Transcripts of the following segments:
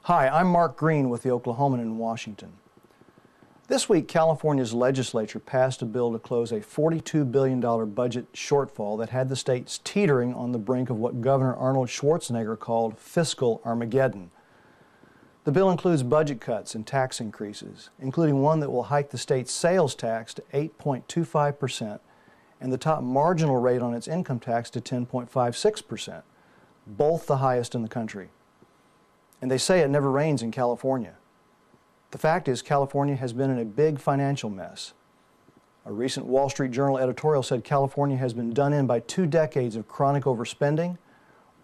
Hi, I'm Mark Green with the Oklahoman in Washington. This week, California's legislature passed a bill to close a $42 billion budget shortfall that had the states teetering on the brink of what Governor Arnold Schwarzenegger called fiscal Armageddon. The bill includes budget cuts and tax increases, including one that will hike the state's sales tax to 8.25% and the top marginal rate on its income tax to 10.56%, both the highest in the country. And they say it never rains in California. The fact is, California has been in a big financial mess. A recent Wall Street Journal editorial said California has been done in by 2 decades of chronic overspending,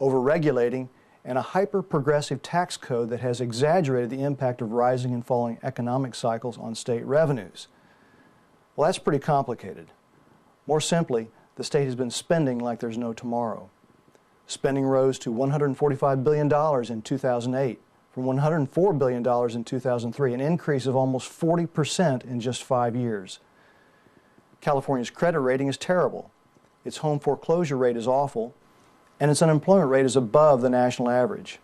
overregulating, and a hyper-progressive tax code that has exaggerated the impact of rising and falling economic cycles on state revenues. Well, that's pretty complicated. More simply, the state has been spending like there's no tomorrow. Spending rose to $145 billion in 2008, from $104 billion in 2003, an increase of almost 40% in just 5 years. California's credit rating is terrible. Its home foreclosure rate is awful, and its unemployment rate is above the national average.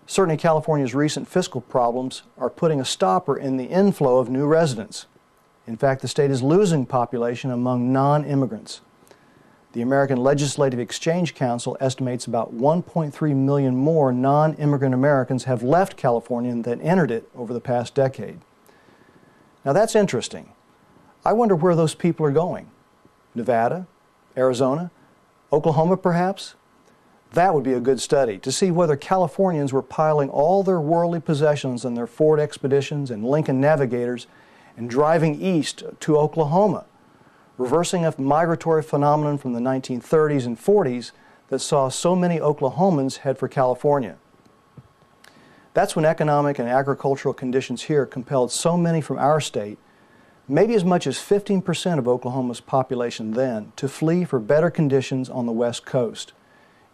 Certainly, California's recent fiscal problems are putting a stopper in the inflow of new residents. In fact, the state is losing population among non-immigrants. The American Legislative Exchange Council estimates about 1.3 million more non-immigrant Americans have left California than entered it over the past decade. Now that's interesting. I wonder where those people are going. Nevada? Arizona? Oklahoma perhaps? That would be a good study to see whether Californians were piling all their worldly possessions in their Ford Expeditions and Lincoln Navigators and driving east to Oklahoma, reversing a migratory phenomenon from the 1930s and 40s that saw so many Oklahomans head for California. That's when economic and agricultural conditions here compelled so many from our state, maybe as much as 15% of Oklahoma's population then, to flee for better conditions on the West Coast.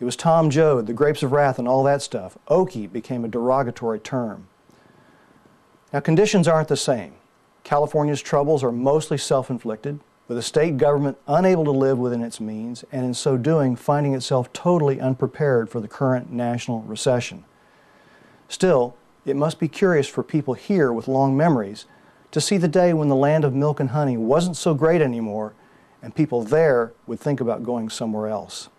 It was Tom Joad, the Grapes of Wrath, and all that stuff. Okie became a derogatory term. Now, conditions aren't the same. California's troubles are mostly self-inflicted, with a state government unable to live within its means, and in so doing finding itself totally unprepared for the current national recession. Still, it must be curious for people here with long memories to see the day when the land of milk and honey wasn't so great anymore, and people there would think about going somewhere else.